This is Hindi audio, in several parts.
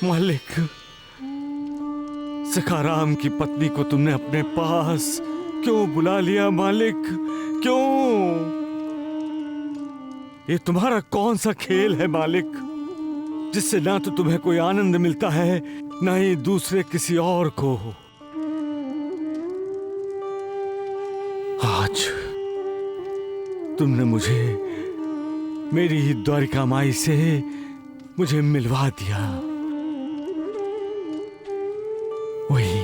मालिक, सखाराम की पत्नी को तुमने अपने पास क्यों बुला लिया मालिक? क्यों? ये तुम्हारा कौन सा खेल है मालिक, जिससे ना तो तुम्हें कोई आनंद मिलता है ना ही दूसरे किसी और को? आज तुमने मुझे मेरी ही द्वारिका माई से मुझे मिलवा दिया। वही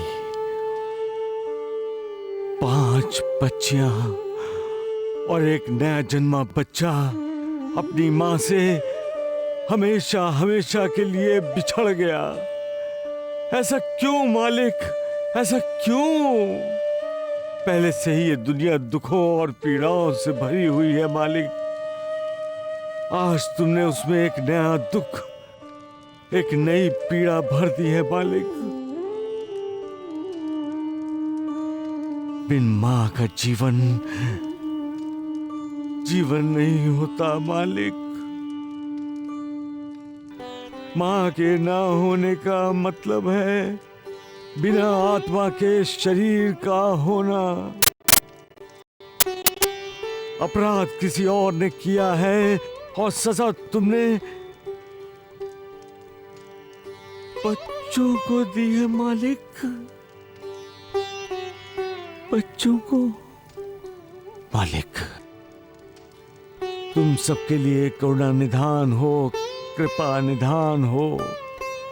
5 बच्चियां और एक नया जन्मा बच्चा अपनी मां से हमेशा हमेशा के लिए बिछड़ गया। ऐसा क्यों मालिक, ऐसा क्यों? पहले से ही ये दुनिया दुखों और पीड़ाओं से भरी हुई है मालिक। आज तुमने उसमें एक नया दुख, एक नई पीड़ा भर दी है मालिक। बिन मां का जीवन जीवन नहीं होता मालिक। मां के ना होने का मतलब है बिना आत्मा के शरीर का होना। अपराध किसी और ने किया है और सजा तुमने बच्चों को दी है मालिक, बच्चों को। मालिक, तुम सबके लिए करुणा निधान हो, कृपा निधान हो,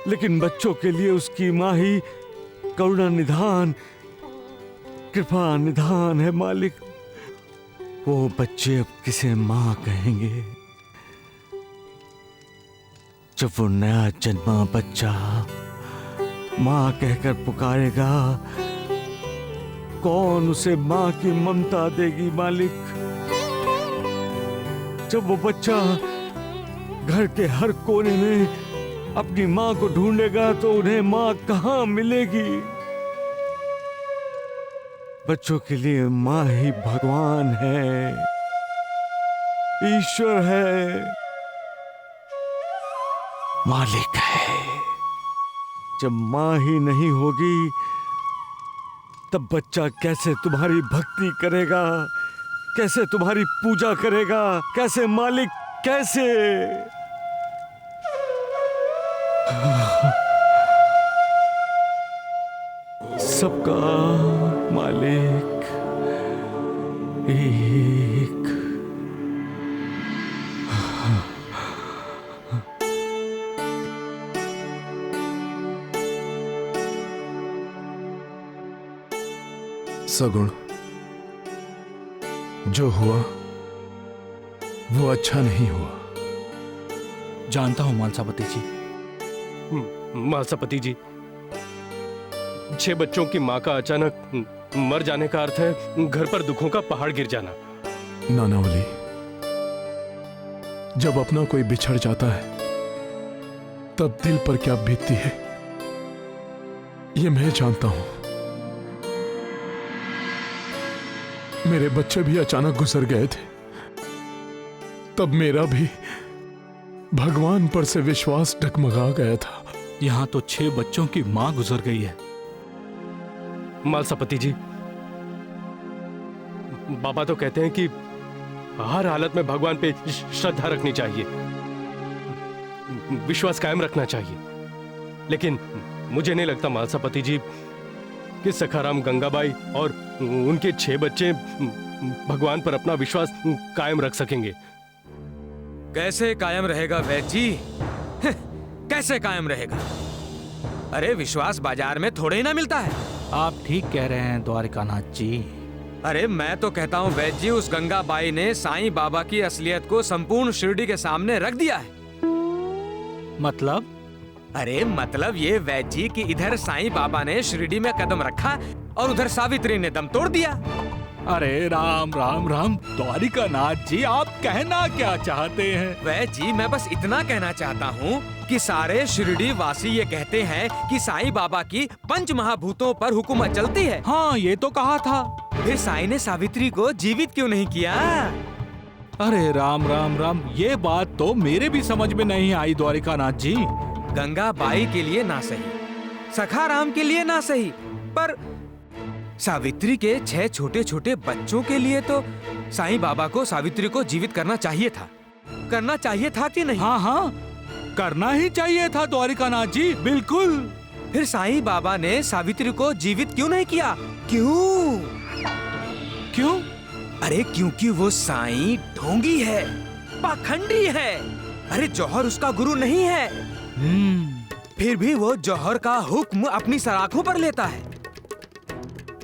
लेकिन बच्चों के लिए उसकी मां ही करुणा निधान, कृपा निधान है मालिक। वो बच्चे अब किसे मां कहेंगे जब वो नया जन्मा बच्चा मां कहकर पुकारेगा? कौन उसे मां की ममता देगी मालिक? जब वो बच्चा घर के हर कोने में अपनी मां को ढूंढेगा तो उन्हें मां कहां मिलेगी? बच्चों के लिए मां ही भगवान है, ईश्वर है, मालिक है। जब मां ही नहीं होगी तब बच्चा कैसे तुम्हारी भक्ति करेगा, कैसे तुम्हारी पूजा करेगा? कैसे मालिक, कैसे? सबका मालिक एक। सगुण, जो हुआ वो अच्छा नहीं हुआ। जानता हूं मालसापति जी। मालसापति जी, 6 बच्चों की मां का अचानक मर जाने का अर्थ है घर पर दुखों का पहाड़ गिर जाना। नानावली, जब अपना कोई बिछड़ जाता है तब दिल पर क्या बीतती है ये मैं जानता हूं। मेरे बच्चे भी अचानक गुजर गए थे, तब मेरा भी भगवान पर से विश्वास डगमगा गया था। यहां तो 6 बच्चों की मां गुजर गई है। मालसापति जी, बाबा तो कहते हैं कि हर हालत में भगवान पे श्रद्धा रखनी चाहिए, विश्वास कायम रखना चाहिए। लेकिन मुझे नहीं लगता मालसापति जी कि सखाराम गंगाबाई और उनके 6 बच्चे भगवान पर अपना विश्वास कायम रख सकेंगे। कैसे कायम रहेगा वैद्य जी? कैसे कायम रहेगा? अरे विश्वास बाजार में थोड़े ही ना मिलता है। आप ठीक कह रहे हैं द्वारिकानाथ जी। अरे मैं तो कहता हूँ वैद्य जी, उस गंगाबाई ने साईं बाबा की असलियत को संपूर्ण शिरडी के सामने रख दिया है। मतलब? अरे मतलब ये वैद्य जी कि इधर साईं बाबा ने शिरडी में कदम रखा और उधर सावित्री ने दम तोड़ दिया। अरे राम राम राम द्वारिकानाथ जी, आप कहना क्या चाहते हैं? वैद्य जी, मैं बस इतना कहना चाहता हूँ कि सारे शिरडी वासी ये कहते हैं कि साईं बाबा की 5 महाभूतों पर हुकूमत चलती है। हाँ, ये तो कहा था। फिर साईं ने सावित्री को जीवित क्यों नहीं किया? अरे राम राम राम, ये बात तो मेरे भी समझ में नहीं आई द्वारिकानाथ जी। गंगा बाई के लिए ना सही, सखाराम के लिए ना सही, पर सावित्री के 6 छोटे छोटे बच्चों के लिए तो साईं बाबा को सावित्री को जीवित करना चाहिए था कि नहीं? हाँ हाँ, करना ही चाहिए था द्वारिकानाथ जी, बिल्कुल। फिर साईं बाबा ने सावित्री को जीवित क्यों नहीं किया? क्यों? अरे क्योंकि वो साईं ढोंगी है, पाखंडी है। अरे जौहर उसका गुरु नहीं है, फिर भी वो जौहर का हुक्म अपनी सराखों पर लेता है।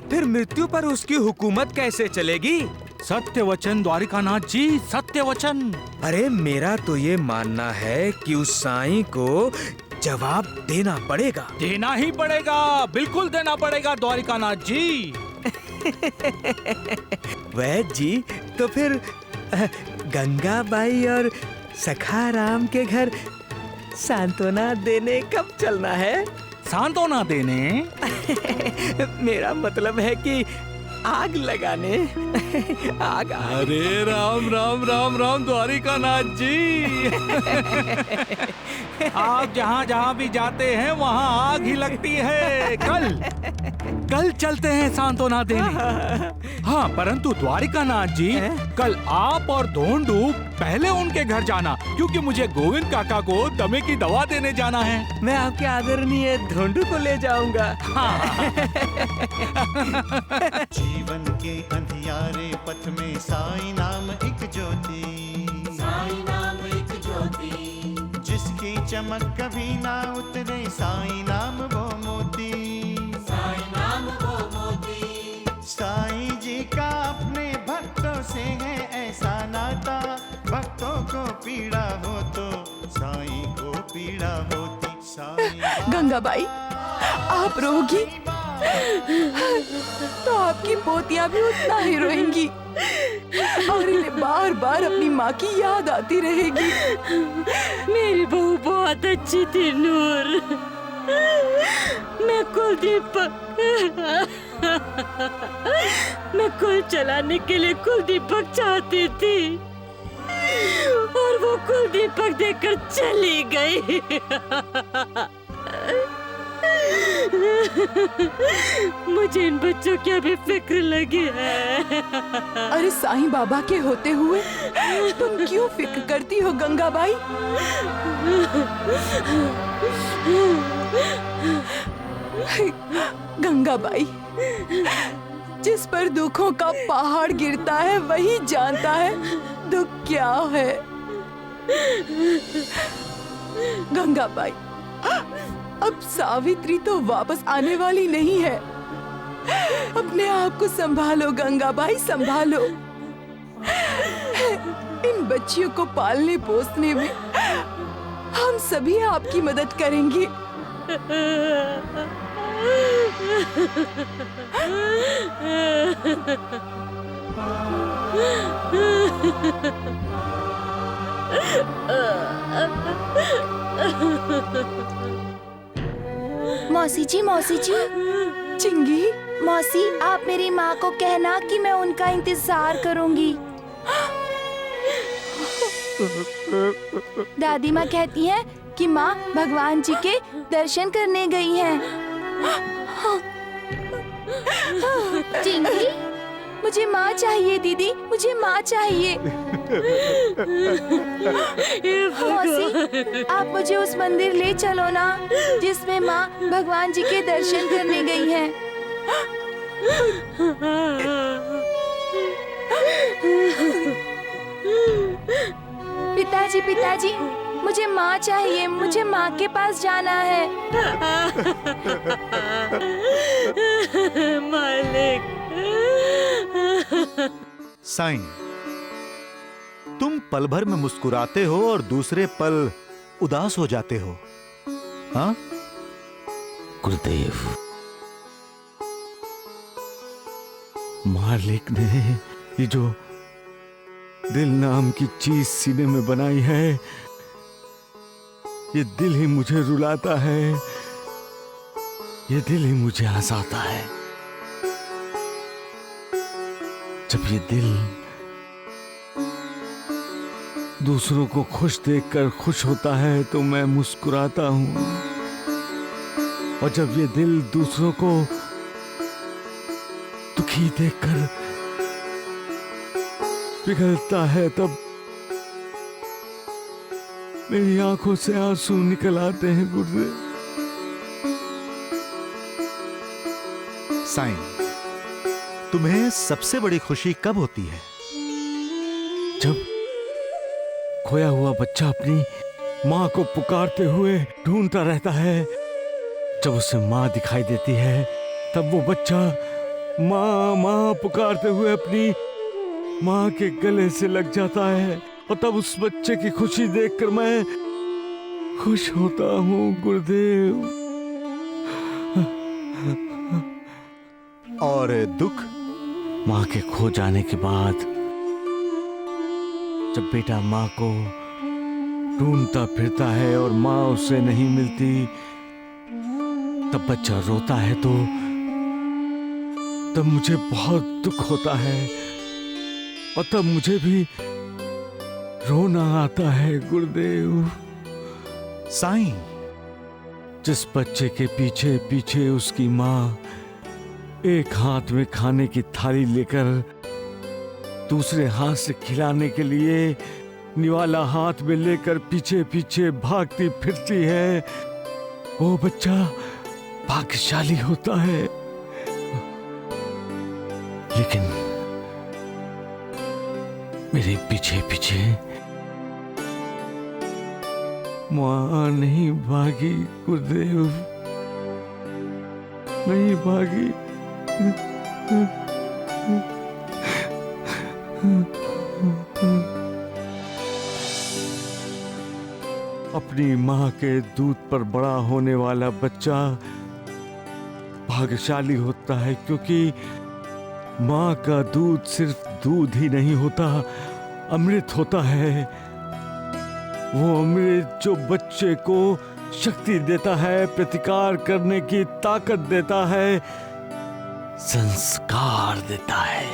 फिर मृत्यु पर उसकी हुकूमत कैसे चलेगी? सत्य वचन द्वारिकानाथ जी, सत्य वचन। अरे मेरा तो ये मानना है कि उस साईं को जवाब देना पड़ेगा। देना ही पड़ेगा, बिल्कुल देना पड़ेगा द्वारिकानाथ जी। वैद्य जी, तो फिर गंगाबाई और सखाराम के घर सांत्वना देने कब चलना है? सांत्वना देने? मेरा मतलब है कि आग लगाने। आग। अरे राम राम राम राम द्वारिकानाथ जी। आप जहाँ जहाँ भी जाते हैं वहाँ आग ही लगती है। कल चलते हैं सांत्वना देने। हाँ, परंतु द्वारिकानाथ जी, कल आप और धोंडू पहले उनके घर जाना, क्योंकि मुझे गोविंद काका को दमे की दवा देने जाना है। मैं आपके आदरणीय धोंडू को ले जाऊंगा। हाँ। जीवन के अंधियारे पथ में साईं नाम एक ज्योति, साईं नाम एक ज्योति, जिसकी चमक कभी ना उतरे, साईं नाम वो मोती, साईं नाम वो मोती। साईं जी का अपने भक्तों से है ऐसा नाता, भक्तों को पीड़ा हो तो साईं को पीड़ा होती। साईं गंगाबाई, आप रोगी तो आपकी पोतियां भी उतना ही रोएंगी और इन्हें बार बार अपनी माँ की याद आती रहेगी। मेरी बहू बहुत अच्छी थी नूर। मैं कुल चलाने के लिए कुलदीपक चाहती थी और वो कुलदीपक देकर चली गई। मुझे इन बच्चों की अभी फिक्र लगी है। अरे साईं बाबा के होते हुए तुम क्यों फिक्र करती हो गंगाबाई? गंगाबाई, जिस पर दुखों का पहाड़ गिरता है वही जानता है दुख क्या है। गंगाबाई, अब सावित्री तो वापस आने वाली नहीं है। अपने आप को संभालो गंगाबाई, संभालो। इन बच्चियों को पालने पोसने में हम सभी आपकी मदद करेंगे। मौसी जी, चिंगी, मौसी, आप मेरी माँ को कहना कि मैं उनका इंतजार करूंगी। दादी माँ कहती हैं कि माँ भगवान जी के दर्शन करने गई हैं। चिंगी, मुझे माँ चाहिए दीदी, मुझे माँ चाहिए। मौसी, आप मुझे उस मंदिर ले चलो ना जिसमें माँ भगवान जी के दर्शन करने गई हैं। पिताजी, पिताजी, मुझे माँ चाहिए, मुझे माँ के पास जाना है। मालिक। साईं, तुम पल भर में मुस्कुराते हो और दूसरे पल उदास हो जाते हो। हाँ गुरुदेव, मालिक ने ये जो दिल नाम की चीज सीने में बनाई है, ये दिल ही मुझे रुलाता है, ये दिल ही मुझे हंसाता है। जब ये दिल दूसरों को खुश देखकर खुश होता है तो मैं मुस्कुराता हूँ, और जब ये दिल दूसरों को दुखी देखकर पिघलता है तब मेरी आंखों से आंसू निकल आते हैं गुरुदेव। साईं, तुम्हें सबसे बड़ी खुशी कब होती है? जब खोया हुआ बच्चा अपनी माँ को पुकारते हुए ढूंढता रहता है, जब उसे माँ दिखाई देती है तब वो बच्चा माँ माँ पुकारते हुए अपनी माँ के गले से लग जाता है, और तब उस बच्चे की खुशी देखकर मैं खुश होता हूँ गुरुदेव। और दुख? माँ के खो जाने के बाद जब बेटा माँ को ढूंढता फिरता है और माँ उसे नहीं मिलती, तब बच्चा रोता है तो तब मुझे बहुत दुख होता है, और तब मुझे भी रोना आता है गुरुदेव। साईं, जिस बच्चे के पीछे पीछे उसकी माँ एक हाथ में खाने की थाली लेकर दूसरे हाथ से खिलाने के लिए निवाला हाथ में लेकर पीछे पीछे भागती फिरती है, वो बच्चा भाग्यशाली होता है। लेकिन मेरे पीछे पीछे माँ नहीं भागी गुरुदेव, नहीं भागी। अपनी माँ के दूध पर बड़ा होने वाला बच्चा भाग्यशाली होता है, क्योंकि माँ का दूध सिर्फ दूध ही नहीं होता, अमृत होता है। वो अमृत जो बच्चे को शक्ति देता है, प्रतिकार करने की ताकत देता है, संस्कार देता है।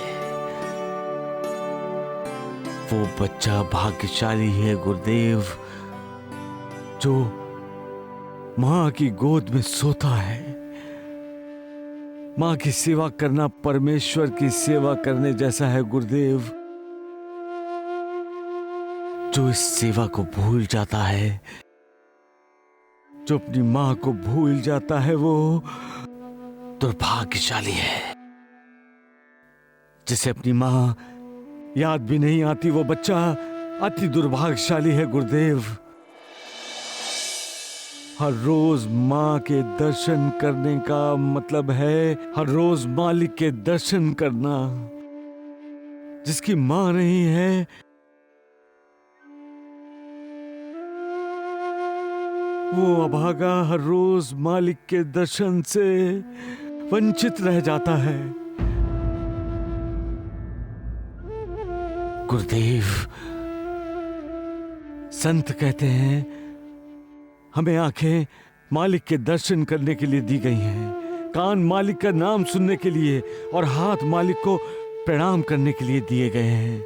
वो बच्चा भाग्यशाली है गुरुदेव जो माँ की गोद में सोता है। माँ की सेवा करना परमेश्वर की सेवा करने जैसा है गुरुदेव। जो इस सेवा को भूल जाता है, जो अपनी माँ को भूल जाता है, वो दुर्भाग्यशाली है। जिसे अपनी माँ याद भी नहीं आती, वो बच्चा अति दुर्भाग्यशाली है गुरुदेव। हर रोज माँ के दर्शन करने का मतलब है हर रोज मालिक के दर्शन करना। जिसकी माँ नहीं है, वो अभागा हर रोज मालिक के दर्शन से वंचित रह जाता है। गुरुदेव, संत कहते हैं हमें आंखें मालिक के दर्शन करने के लिए दी गई हैं, कान मालिक का नाम सुनने के लिए और हाथ मालिक को प्रणाम करने के लिए दिए गए हैं।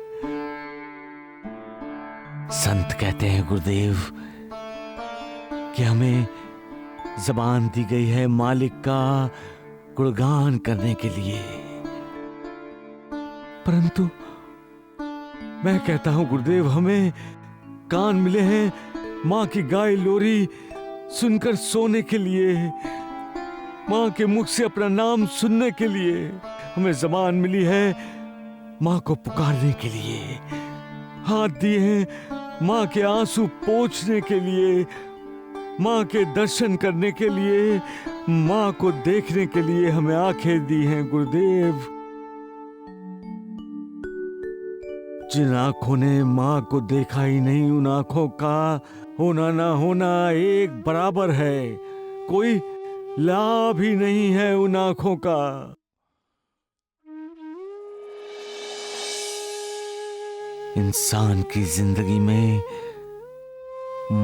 संत कहते हैं गुरुदेव कि हमें जबान दी गई है मालिक का गुणगान करने के लिए। परंतु मैं कहता हूं गुरुदेव, हमें कान मिले हैं माँ की गाय लोरी सुनकर सोने के लिए, माँ के मुख से अपना नाम सुनने के लिए। हमें जबान मिली है माँ को पुकारने के लिए, हाथ दिए हैं माँ के आंसू पोंछने के लिए, माँ के दर्शन करने के लिए, माँ को देखने के लिए हमें आंखें दी हैं गुरुदेव। जिन आंखों ने माँ को देखा ही नहीं, उन आंखों का होना ना होना एक बराबर है। कोई लाभ ही नहीं है उन आंखों का। इंसान की जिंदगी में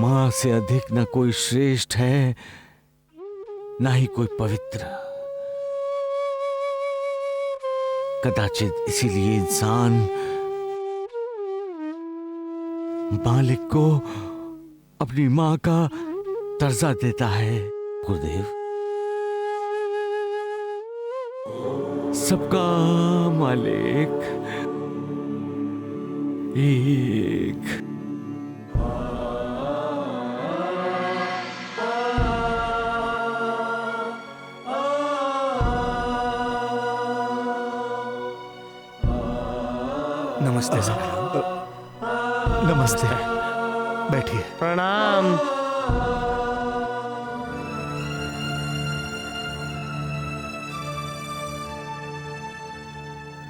माँ से अधिक न कोई श्रेष्ठ है, ना ही कोई पवित्र। कदाचित इसीलिए इंसान मालिक को अपनी माँ का दर्जा देता है। गुरुदेव, सबका मालिक एक। नमस्ते सर। नमस्ते, बैठिए। प्रणाम।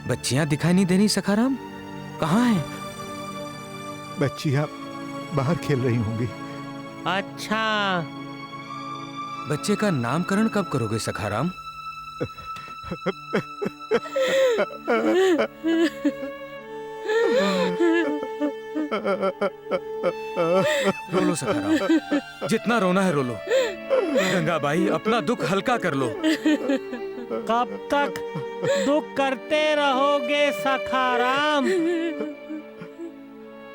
बच्चियां दिखाई नहीं दे रही सखाराम, कहाँ हैं? बच्चियां बाहर खेल रही होंगी। अच्छा, बच्चे का नामकरण कब करोगे सखाराम? रो लो सखाराम, जितना रोना है रो लो। गंगाबाई, अपना दुख हल्का कर लो। कब तक दुख करते रहोगे सखाराम?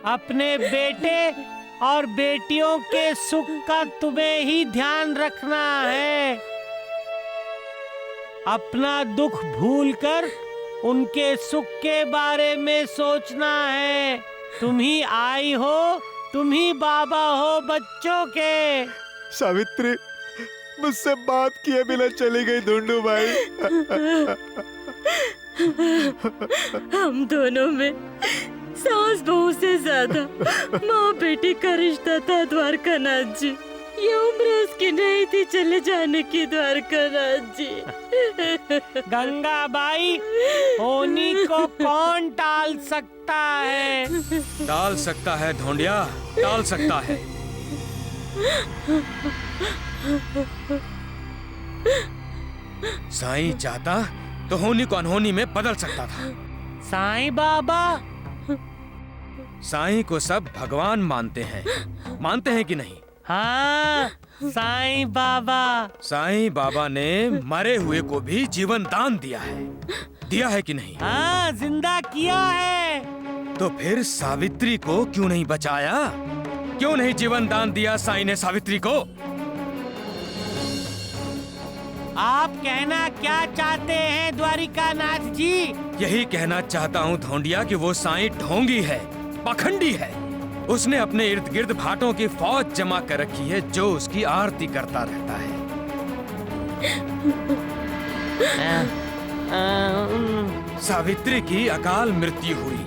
अपने बेटे और बेटियों के सुख का तुम्हें ही ध्यान रखना है। अपना दुख भूलकर उनके सुख के बारे में सोचना है। तुम ही आई हो, तुम ही बाबा हो बच्चों के। सावित्री मुझसे बात किए बिना चली गई धुंडू भाई। हम दोनों में सास बहू से ज्यादा माँ बेटी का रिश्ता था द्वारकानाथ जी। ये उम्र उसकी नहीं थी चले जाने की द्वारकानाथ जी। गंगाबाई, होनी को कौन टाल सकता है? टाल सकता है धोंडिया, टाल सकता है। साईं चाहता तो होनी को अनहोनी में बदल सकता था। साईं बाबा, साईं को सब भगवान मानते हैं कि नहीं? हाँ, साईं बाबा। साईं बाबा ने मरे हुए को भी जीवन दान दिया है कि नहीं? हाँ, जिंदा किया है। तो फिर सावित्री को क्यों नहीं बचाया? क्यों नहीं जीवन दान दिया साईं ने सावित्री को? आप कहना क्या चाहते हैं द्वारिकानाथ जी? यही कहना चाहता हूँ धोंडिया कि वो साईं ढोंगी है, पाखंडी है। उसने अपने इर्द गिर्द भाटों की फौज जमा कर रखी है जो उसकी आरती करता रहता है। सावित्री की अकाल मृत्यु हुई,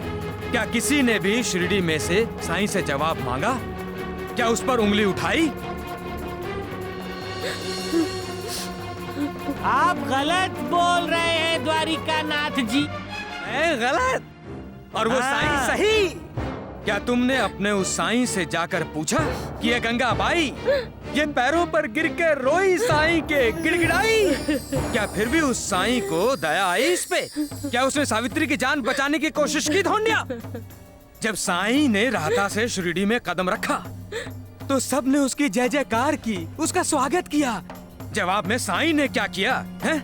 क्या किसी ने भी शिरडी में से साईं से जवाब मांगा? क्या उस पर उंगली उठाई? आप गलत बोल रहे हैं द्वारिकानाथ जी। मैं गलत और वो साईं सही? क्या तुमने अपने उस साईं से जाकर पूछा कि ये गंगाबाई ये पैरों पर गिर के रोई साईं के गिड़गिड़ाई? क्या फिर भी उस साईं को दया आई इस पे? क्या उसने सावित्री की जान बचाने की कोशिश की धोंडिया? जब साईं ने राहता से शिरडी में कदम रखा तो सबने उसकी जय जयकार की, उसका स्वागत किया। जवाब में साईं ने क्या किया है?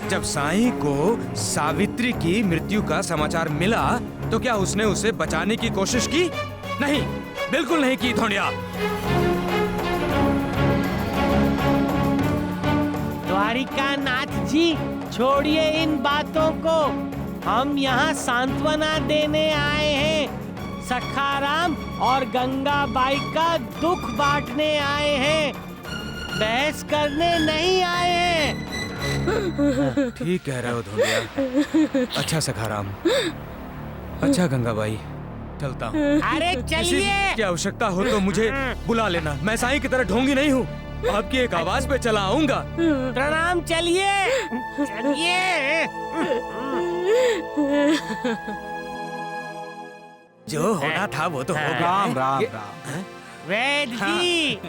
जब साईं को सावित्री की मृत्यु का समाचार मिला तो क्या उसने उसे बचाने की कोशिश की? नहीं, बिल्कुल नहीं की धोंडिया। द्वारिकानाथ जी, छोड़िए इन बातों को। हम यहाँ सांत्वना देने आए हैं। सखाराम और गंगाबाई का दुख बांटने आए हैं, बहस करने नहीं आए हैं। ठीक कह रहे हो धोंडिया। अच्छा सखाराम, अच्छा गंगाबाई, चलता हूँ। अरे चलिए। की आवश्यकता हो तो मुझे बुला लेना। मैं साईं की तरह ढोंगी नहीं हूँ, आपकी एक आवाज पे चला आऊंगा। प्रणाम। चलिए चलिए। जो होना था वो तो हो गया। राम राम राम। वैद्य जी।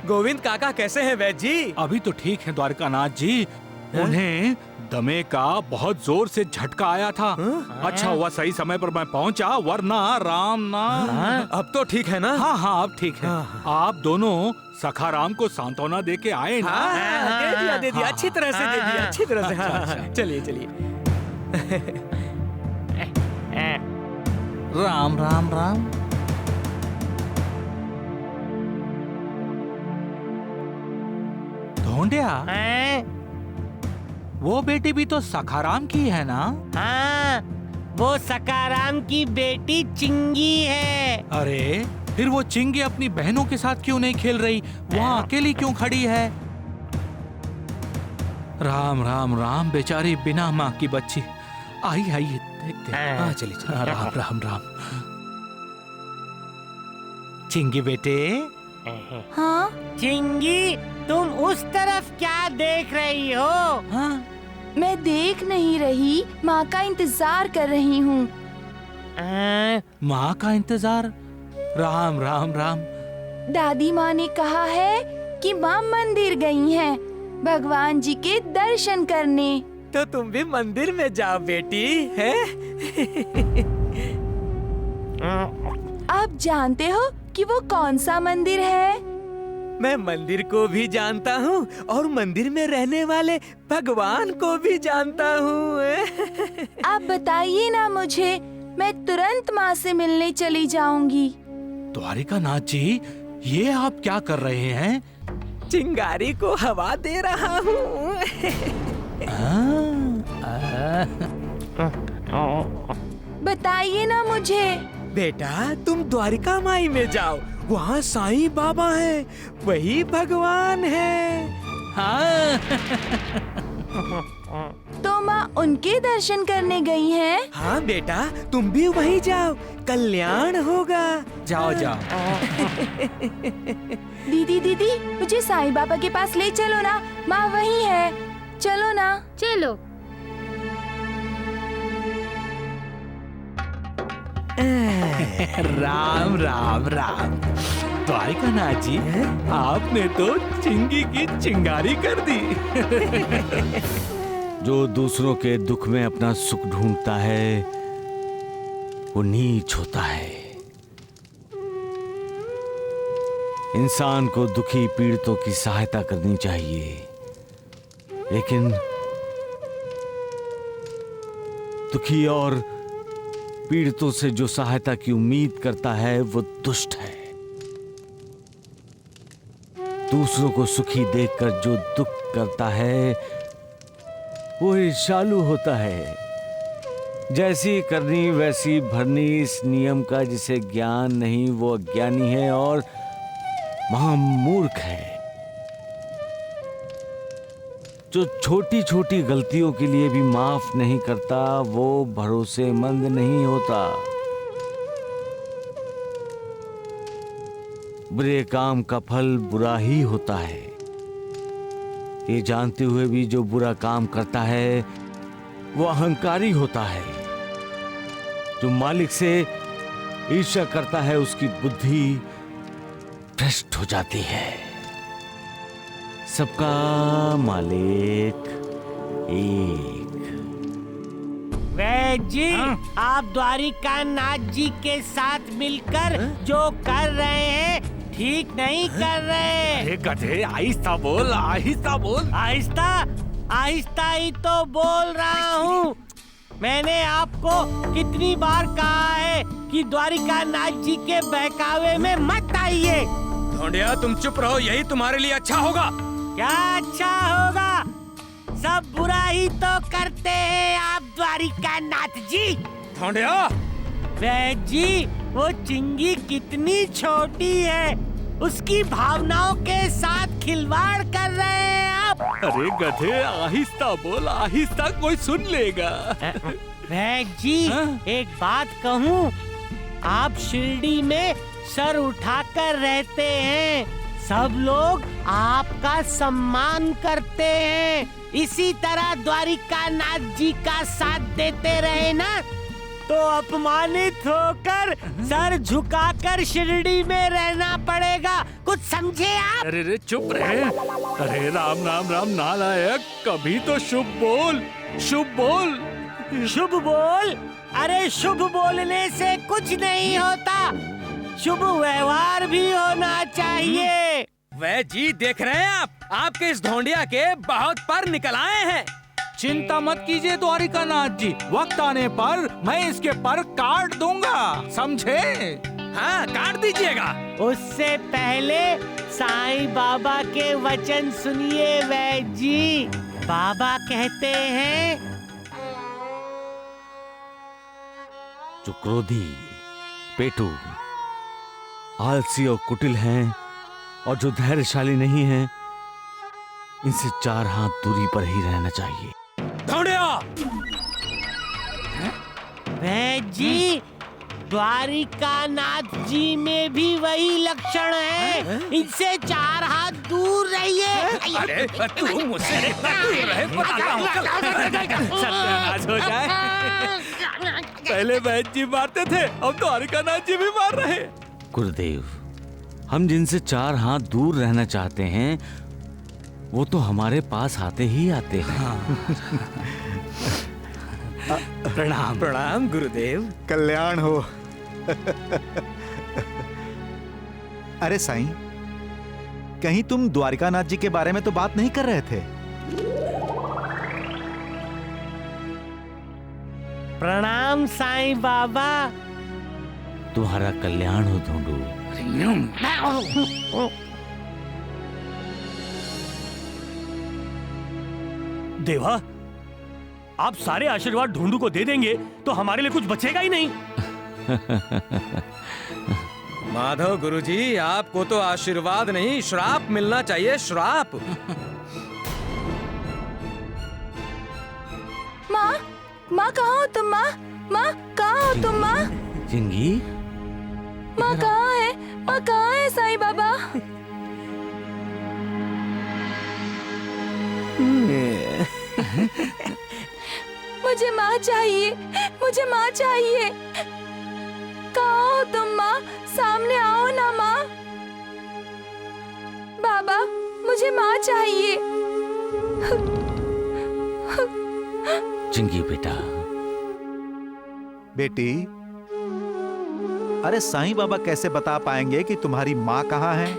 गोविंद काका कैसे हैं वैद्य जी? अभी तो ठीक है द्वारकानाथ जी। उन्हें दमे का बहुत जोर से झटका आया था। अच्छा हुआ सही समय पर मैं पहुंचा, वरना राम ना। अब तो ठीक है ना? हाँ हाँ, अब ठीक है। आप दोनों सखाराम को सांत्वना दे के आए ना? दे दिया, अच्छी तरह से दे दिया, अच्छी तरह से। चलिए चलिए। राम राम राम। ढोंडिया, वो बेटी भी तो सखाराम की है ना? हाँ, वो सखाराम की बेटी चिंगी है। अरे फिर वो चिंगी अपनी बहनों के साथ क्यों नहीं खेल रही? वहाँ अकेली क्यों खड़ी है? राम राम राम, बेचारी बिना माँ की बच्ची। आइए आइए देखते हैं। हाँ चलिए चलिए। राम राम राम। चिंगी बेटे। हाँ चिंगी, तुम उस तरफ क्या देख रही हो? हाँ, मैं देख नहीं रही, माँ का इंतजार कर रही हूँ। माँ का इंतजार? राम राम राम। दादी माँ ने कहा है कि माँ मंदिर गई हैं भगवान जी के दर्शन करने। तो तुम भी मंदिर में जाओ बेटी, है? आप जानते हो कि वो कौन सा मंदिर है? मैं मंदिर को भी जानता हूँ और मंदिर में रहने वाले भगवान को भी जानता हूँ। आप बताइए ना मुझे, मैं तुरंत माँ से मिलने चली जाऊंगी। द्वारिकानाथ जी, ये आप क्या कर रहे हैं? चिंगारी को हवा दे रहा हूँ। बताइए ना मुझे। बेटा, तुम द्वारिका माई में जाओ, वहाँ साईं बाबा है, वही भगवान है। हाँ। तो माँ उनके दर्शन करने गई हैं? हाँ बेटा, तुम भी वहीं जाओ, कल्याण होगा। जाओ जाओ। दीदी दीदी, मुझे साईं बाबा के पास ले चलो ना, माँ वहीं है, चलो ना। चलो। राम राम राम। द्वारिकानाथ जी, आपने तो चिंगी की चिंगारी कर दी। जो दूसरों के दुख में अपना सुख ढूंढता है वो नीच होता है। इंसान को दुखी पीड़ितों की सहायता करनी चाहिए, लेकिन दुखी और पीड़ितों से जो सहायता की उम्मीद करता है वो दुष्ट है। दूसरों को सुखी देखकर जो दुख करता है वो ईर्ष्यालु होता है। जैसी करनी वैसी भरनी, इस नियम का जिसे ज्ञान नहीं वो अज्ञानी है और महामूर्ख है। जो छोटी छोटी गलतियों के लिए भी माफ नहीं करता वो भरोसेमंद नहीं होता। बुरे काम का फल बुरा ही होता है। ये जानते हुए भी जो बुरा काम करता है वो अहंकारी होता है। जो मालिक से ईर्ष्या करता है उसकी बुद्धि भ्रष्ट हो जाती है। सबका मालिक एक। वैद जी, आप द्वारिकानाथ जी के साथ मिलकर जो कर रहे हैं ठीक नहीं कर रहे। अरे गधे, आहिस्ता बोल, आहिस्ता बोल। आहिस्ता आहिस्ता ही तो बोल रहा हूँ। मैंने आपको कितनी बार कहा है कि द्वारिकानाथ जी के बहकावे में मत आइए। ढोंडिया, तुम चुप रहो, यही तुम्हारे लिए अच्छा होगा। क्या अच्छा होगा? सब बुरा ही तो करते हैं आप द्वारिकानाथ जी। ढोंडिया, वैद जी, वो चिंगी कितनी छोटी है, उसकी भावनाओं के साथ खिलवाड़ कर रहे हैं आप। अरे गधे, आहिस्ता बोल, आहिस्ता, कोई सुन लेगा। वैद जी, एक बात कहूँ, आप शिरडी में सर उठाकर रहते हैं, सब लोग आपका सम्मान करते हैं। इसी तरह द्वारिकानाथ जी का साथ देते रहे ना तो अपमानित होकर सर झुकाकर शिरडी में रहना पड़ेगा। कुछ समझे आप? अरे रे चुप रहे। अरे राम राम राम नालायक, कभी तो शुभ बोल, शुभ बोल। शुभ बोल? अरे शुभ बोलने से कुछ नहीं होता, शुभ व्यवहार भी होना चाहिए। वह जी, देख रहे हैं आप, आपके इस ढोंडिया के बहुत पर निकल आए हैं। चिंता मत कीजिए द्वारिकानाथ जी, वक्त आने पर मैं इसके पर काट दूंगा, समझे? हाँ, काट दीजिएगा। उससे पहले साईं बाबा के वचन सुनिए वैद्य जी। बाबा कहते हैं, जो क्रोधी, पेटू, आलसी और कुटिल हैं और जो धैर्यशाली नहीं हैं, इनसे 4 हाथ दूरी पर ही रहना चाहिए। वैद्य जी, द्वारिकानाथ जी में भी वही लक्षण है, इनसे 4 हाथ दूर रहिए। अरे तू मुझसे इतना दूर रहे, बताता हूँ। सत्यानाश हो जाए। पहले वैद्य जी मारते थे, अब द्वारिकानाथ जी भी मार रहे। गुरुदेव, हम जिनसे 4 हाथ दूर रहना चाहते हैं वो तो हमारे पास आते ही आते हैं। प्रणाम प्रणाम गुरुदेव। कल्याण हो। अरे साईं, कहीं तुम द्वारिकानाथ जी के बारे में तो बात नहीं कर रहे थे? प्रणाम साईं बाबा। तुम्हारा कल्याण हो ढूंढू। देवा, आप सारे आशीर्वाद ढूंढू को दे देंगे तो हमारे लिए कुछ बचेगा ही नहीं। माधव गुरुजी, आपको तो आशीर्वाद नहीं, श्राप मिलना चाहिए, श्राप। माँ, माँ कहाँ हो तुम? माँ, माँ कहाँ हो तुम? माँ, चिंगी, माँ कहाँ है? माँ कहाँ है साईं बाबा? मुझे माँ चाहिए, मुझे माँ चाहिए। कहाँ हो तुम माँ? सामने आओ ना माँ। बाबा, मुझे माँ चाहिए। चिंगी बेटा। बेटी, अरे साईं बाबा कैसे बता पाएंगे कि तुम्हारी माँ कहाँ है?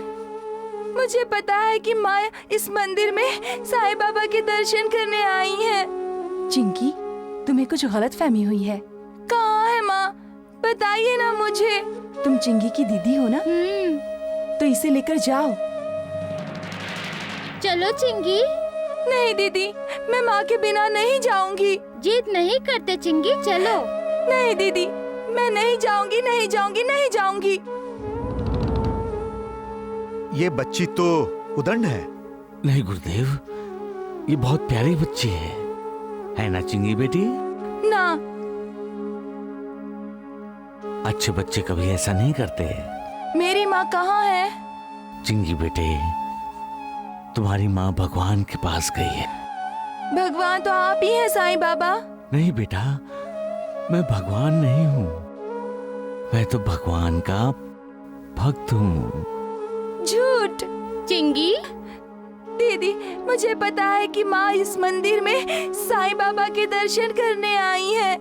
मुझे पता है कि माँ इस मंदिर में साईं बाबा के दर्शन करने आई है। चिंकी, तुम्हें कुछ गलत फहमी हुई है। कहाँ है माँ? बताइए ना मुझे। तुम चिंगी की दीदी हो ना? तो इसे लेकर जाओ। चलो चिंगी। नहीं दीदी, मैं माँ के बिना नहीं जाऊंगी। जिद नहीं करते चिंगी, चलो। नहीं दीदी, मैं नहीं जाऊंगी, नहीं जाऊंगी, नहीं जाऊंगी। ये बच्ची तो उदंड है। नहीं गुरुदेव, ये बहुत प्यारी बच्ची है ना चिंगी बेटी? ना। अच्छे बच्चे कभी ऐसा नहीं करते। मेरी माँ कहाँ है? चिंगी बेटे, तुम्हारी माँ भगवान के पास गई है। भगवान तो आप ही हैं साईं बाबा। नहीं बेटा, मैं भगवान नहीं हूँ, मैं तो भगवान का भक्त हूँ। झूठ। चिंगी, दीदी, मुझे पता है कि माँ इस मंदिर में साईं बाबा के दर्शन करने आई है।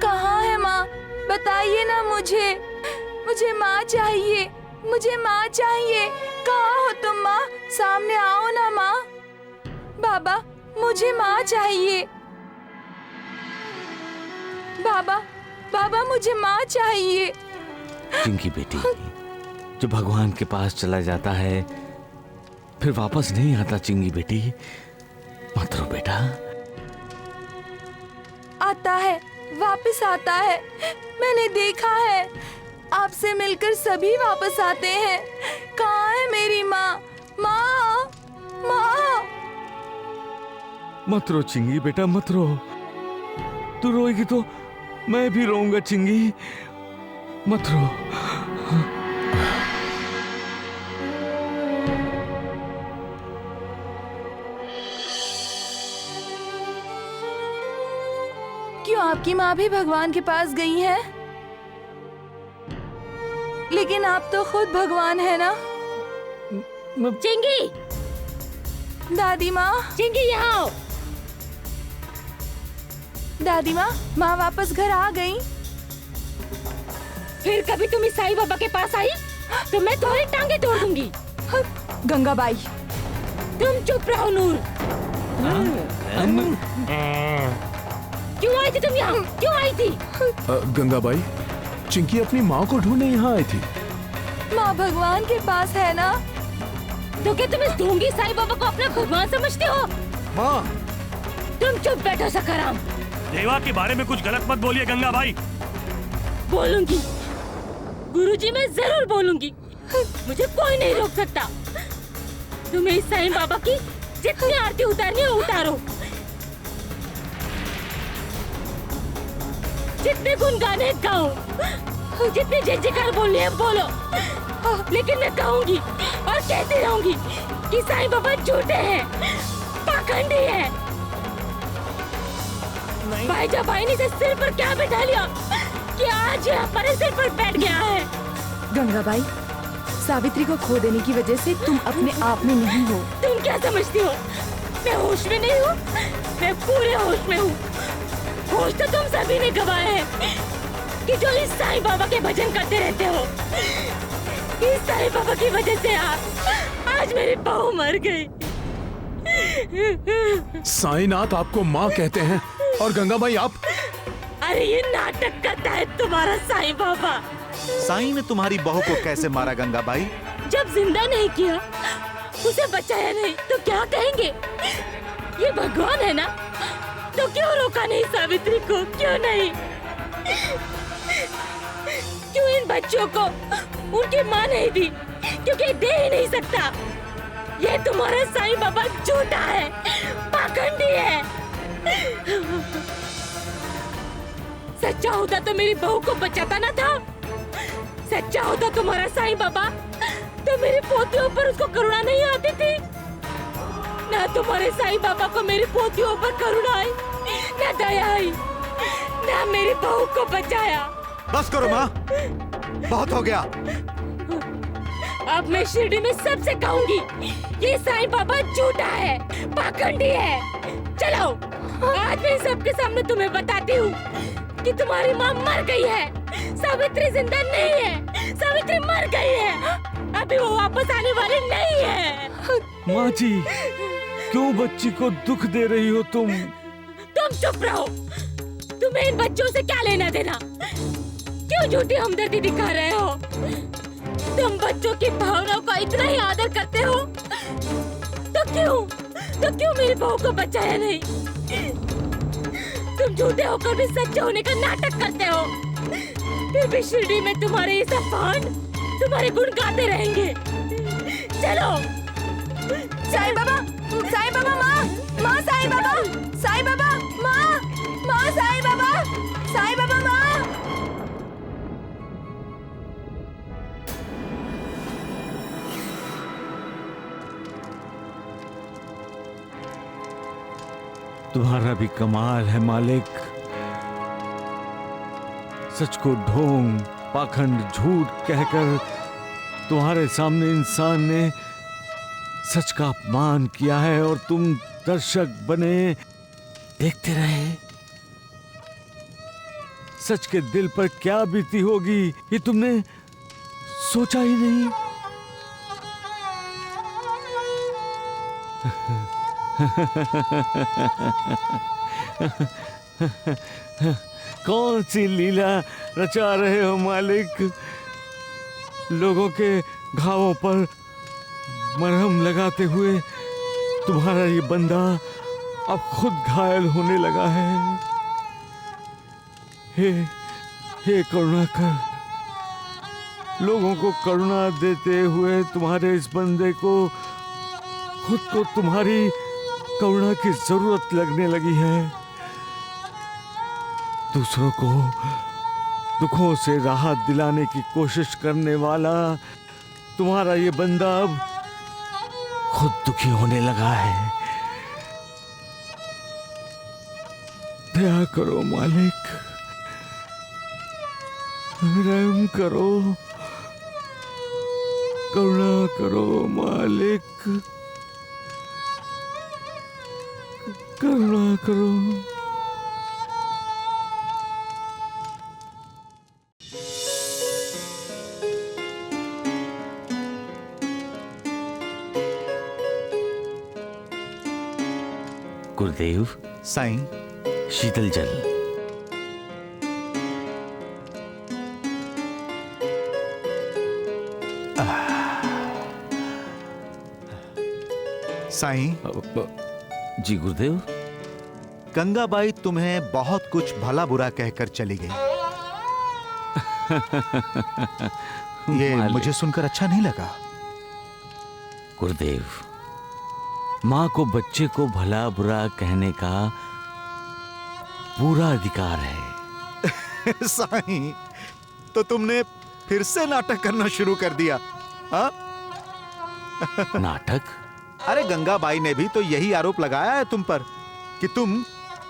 कहाँ है माँ? बताइए ना मुझे। मुझे माँ चाहिए, मुझे माँ चाहिए। कहाँ हो तुम माँ? सामने आओ ना माँ। बाबा, मुझे माँ चाहिए। बाबा, बाबा मुझे माँ चाहिए। चिंकी बेटी, जो भगवान के पास चला जाता है फिर वापस नहीं आता। चिंगी बेटी, मत रो बेटा। आता है, वापस आता है। मैंने देखा है, आपसे मिलकर सभी वापस आते हैं। कहाँ है मेरी माँ? माँ, माँ। मत रो चिंगी बेटा, मत रो। तू रोएगी तो मैं भी रोऊंगा चिंगी, मत रो। क्यों आपकी माँ भी भगवान के पास गई है? लेकिन आप तो खुद भगवान है ना? चिंगी, दादी माँ। चिंगी यहाँ आओ। दादी माँ, माँ वापस घर आ गई। फिर कभी तुम इस साईं बाबा के पास आई तो मैं तुम्हारी टांगे तोड़ दूंगी। गंगाबाई, तुम चुप रहो नूर। क्यों आई थी तुम यहाँ? क्यों आई थी? गंगाबाई, चिंकी अपनी माँ को ढूंढने यहाँ आई थी। माँ भगवान के पास है ना? तो क्या तुम इस ढोंगी साईं बाबा को अपना भगवान समझते हो? माँ, तुम चुप बैठो सखाराम। देवा के बारे में कुछ गलत मत बोलिए गंगाबाई। बोलूंगी गुरुजी, मैं जरूर बोलूंगी। मुझे कोई नहीं रोक सकता। तुम्हें इस साईं बाबा की जितनी आरती उतारनी है उतारो, जितने गुण गाने गाओ, जितनी जय जयकार बोलनी है बोलो। लेकिन मैं कहूंगी और कहती रहूंगी कि साईं बाबा झूठे हैं, पाखंडी हैं। भाईजा भाई ने इसे सिर पर क्या बैठा लिया कि आज यहाँ पर सिर पर बैठ गया है। गंगाबाई, सावित्री को खो देने की वजह से तुम अपने आप में नहीं हो। तुम क्या समझती हो मैं होश में नहीं हूँ? मैं पूरे होश में हूँ। होश तो तुम सभी ने गवाए हैं कि जो इस साईं बाबा के भजन करते रहते हो। इस साईं बाबा की वजह से आज मेरी बहू मर गई। साईनाथ आपको माँ कहते हैं और गंगाबाई आप? अरे ये नाटक करता है तुम्हारा साईं बाबा। साईं ने तुम्हारी बहू को कैसे मारा गंगाबाई? जब जिंदा नहीं किया, उसे बचाया नहीं, तो क्या कहेंगे? ये भगवान है ना, तो क्यों रोका नहीं सावित्री को? क्यों नहीं? क्यों इन बच्चों को उनकी माँ नहीं दी? क्योंकि दे ही नहीं सकता। ये तुम्हारा साईं बाबा झूठा है, पाखंडी है। सच्चा होता तो मेरी बहू को बचाता ना था। सच्चा होता तुम्हारा साईं बाबा तो मेरी पोतियों पर उसको करुणा नहीं आती थी। ना तुम्हारे साईं बाबा को मेरी पोतियों पर करुणा आई, ना दया आई, ना मेरी बहू को बचाया। बस करो माँ, बहुत हो गया। अब मैं शिरडी में सबसे कहूंगी ये साईं बाबा झूठा है, पाखंडी है। चलो आज मैं सबके सामने तुम्हें बताती हूँ कि तुम्हारी माँ मर गई है, सावित्री जिंदा नहीं है। सावित्री मर गई है, अभी वो वापस आने वाली नहीं है। माँ जी, क्यों बच्ची को दुख दे रही हो तुम? तुम चुप रहो। तुम्हें इन बच्चों से क्या लेना देना? क्यों झूठी हमदर्दी दिखा रहे हो? तुम बच्चों की भावनाओं का इतना ही आदर करते हो तो क्यों मेरी बहू को बचाया नहीं? तुम झूठे होकर भी सच्चे होने का नाटक करते हो। फिर भी शिरडी में तुम्हारे ये सब भांड तुम्हारे गुण गाते रहेंगे। चलो साईं बाबा, साईं बाबा, माँ, माँ, साईं बाबा, साईं बाबा, माँ, माँ, साईं बाबा, साईं बाबा, माँ। तुम्हारा भी कमाल है मालिक। सच को ढोंग, पाखंड, झूठ कहकर तुम्हारे सामने इंसान ने सच का अपमान किया है और तुम दर्शक बने देखते रहे। सच के दिल पर क्या बीती होगी ये तुमने सोचा ही नहीं। कौन सी लीला रचा रहे हो मालिक? लोगों के घावों पर मरहम लगाते हुए तुम्हारा ये बंदा अब खुद घायल होने लगा है। हे करुणाकर, लोगों को करुणा देते हुए तुम्हारे इस बंदे को खुद को तुम्हारी करुणा की जरूरत लगने लगी है। दूसरों को दुखों से राहत दिलाने की कोशिश करने वाला तुम्हारा ये बंदा अब खुद दुखी होने लगा है। दया करो मालिक, रहम करो, करुणा करो मालिक, करुणा करो। गुरुदेव। साईं, शीतल जल। साईं। जी गुरुदेव। गंगाबाई तुम्हें बहुत कुछ भला बुरा कहकर चली गई। ये मुझे सुनकर अच्छा नहीं लगा। गुरुदेव, माँ को बच्चे को भला बुरा कहने का पूरा अधिकार है। साईं, तो तुमने फिर से नाटक करना शुरू कर दिया? हाँ? नाटक? अरे गंगाबाई ने भी तो यही आरोप लगाया है तुम पर कि तुम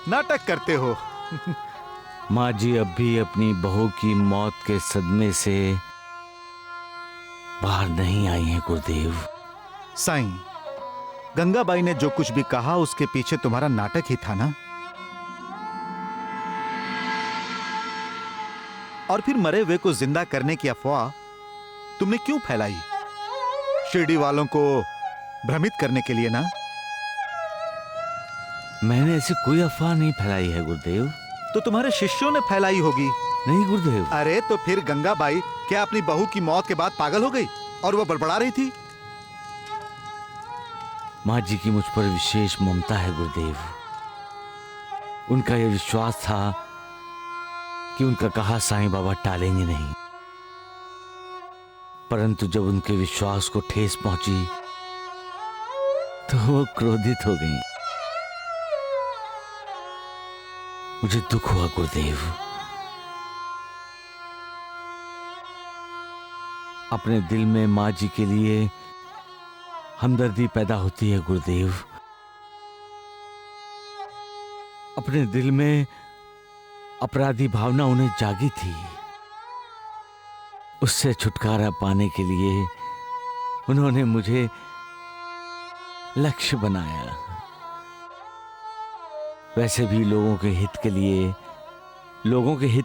नाटक करते हो। माँ जी अब भी अपनी बहू की मौत के सदमे से बाहर नहीं आई हैं गुरुदेव। साईं, गंगाबाई ने जो कुछ भी कहा उसके पीछे तुम्हारा नाटक ही था ना? और फिर मरे हुए को जिंदा करने की अफवाह तुमने क्यों फैलाई? शिरडी वालों को भ्रमित करने के लिए ना? मैंने ऐसी कोई अफवाह नहीं फैलाई है गुरुदेव। तो तुम्हारे शिष्यों ने फैलाई होगी। नहीं गुरुदेव। अरे तो फिर गंगाबाई क्या अपनी बहू की मौत के बाद पागल हो गई और वो बड़बड़ा रही थी? माँ जी की मुझ पर विशेष ममता है गुरुदेव। उनका यह विश्वास था कि उनका कहा साईं बाबा टालेंगे नहीं, परंतु जब उनके विश्वास को ठेस पहुंची तो वो क्रोधित हो गई। मुझे दुख हुआ गुरुदेव। अपने दिल में माँ जी के लिए हमदर्दी पैदा होती है गुरुदेव। अपने दिल में अपराधी भावना उन्हें जागी थी। उससे छुटकारा पाने के लिए उन्होंने मुझे लक्ष्य बनाया। वैसे भी लोगों के हित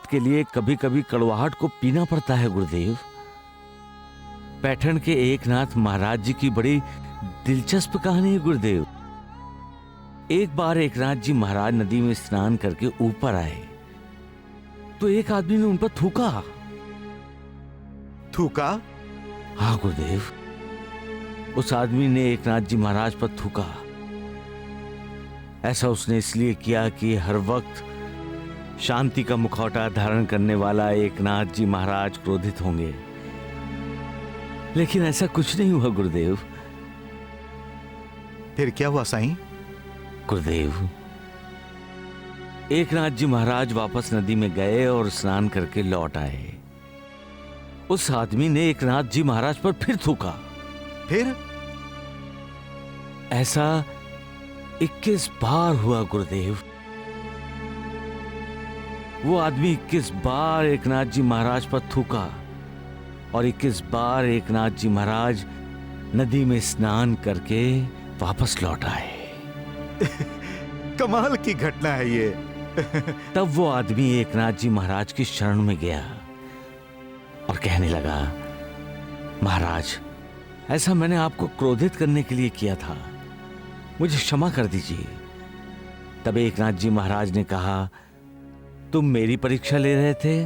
के लिए कभी कभी कड़वाहट को पीना पड़ता है गुरुदेव। पैठण के एकनाथ महाराज जी की बड़ी दिलचस्प कहानी है गुरुदेव। एक बार एकनाथ जी महाराज नदी में स्नान करके ऊपर आए तो एक आदमी ने उन पर थूका। थूका? हाँ गुरुदेव, उस आदमी ने एकनाथ जी महाराज पर थूका। ऐसा उसने इसलिए किया कि हर वक्त शांति का मुखौटा धारण करने वाला एकनाथ जी महाराज क्रोधित होंगे, लेकिन ऐसा कुछ नहीं हुआ गुरुदेव। फिर क्या हुआ साईं? गुरुदेव, एकनाथ जी महाराज वापस नदी में गए और स्नान करके लौट आए। उस आदमी ने एकनाथ जी महाराज पर फिर थूका। फिर? ऐसा 21 बार हुआ गुरुदेव। वो आदमी 21 बार एकनाथ जी महाराज पर थूका और 21 बार एकनाथ जी महाराज नदी में स्नान करके वापस लौट आए। कमाल की घटना है ये। तब वो आदमी एकनाथ जी महाराज की शरण में गया और कहने लगा, महाराज, ऐसा मैंने आपको क्रोधित करने के लिए किया था, मुझे क्षमा कर दीजिए। तब एकनाथ जी महाराज ने कहा, तुम मेरी परीक्षा ले रहे थे,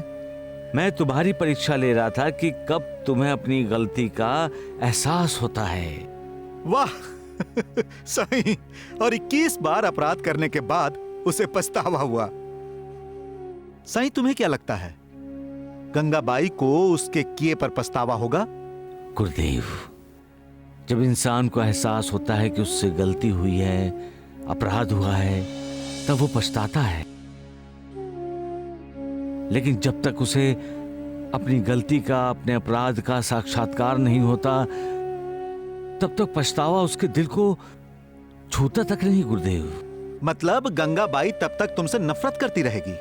मैं तुम्हारी परीक्षा ले रहा था कि कब तुम्हें अपनी गलती का एहसास होता है। वाह साईं, और 21 बार अपराध करने के बाद उसे पछतावा हुआ। साईं, तुम्हें क्या लगता है गंगाबाई को उसके किए पर पछतावा होगा? गुरुदेव, जब इंसान को एहसास होता है कि उससे गलती हुई है, अपराध हुआ है, तब वो पछताता है। लेकिन जब तक उसे अपनी गलती का, अपने अपराध का साक्षात्कार नहीं होता, तब तक पछतावा उसके दिल को छूता तक नहीं गुरुदेव। मतलब गंगाबाई तब तक तुमसे नफरत करती रहेगी?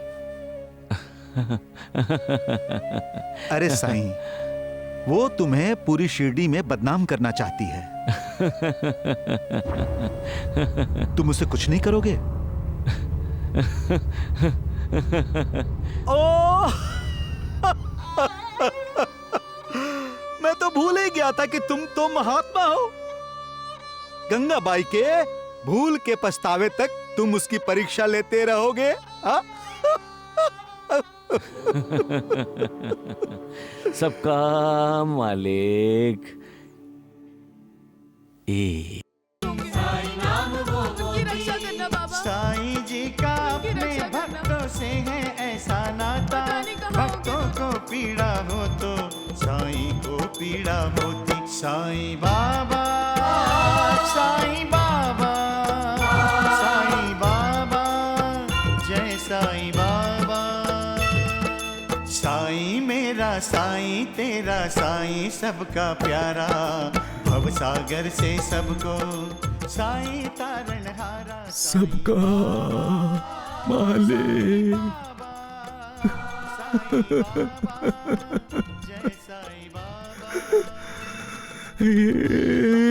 अरे साईं, वो तुम्हें पूरी शिरडी में बदनाम करना चाहती है। तुम उसे कुछ नहीं करोगे? ओह! मैं तो भूल ही गया था कि तुम तो महात्मा हो। गंगाबाई के भूल के पछतावे तक तुम उसकी परीक्षा लेते रहोगे? हाँ? सबका मालिक एक। साईं जी का अपने भक्तों से है ऐसा नाता, भक्तों को पीड़ा हो तो साईं को पीड़ा होती। साईं बाबा, साईं बाबा, साईं बाबा, जय साईं बाबा। साईं मेरा साईं तेरा साईं सबका प्यारा, भव सागर से सबको साईं तारणहारा। सबका मालिक। जय साईं बाबा। ये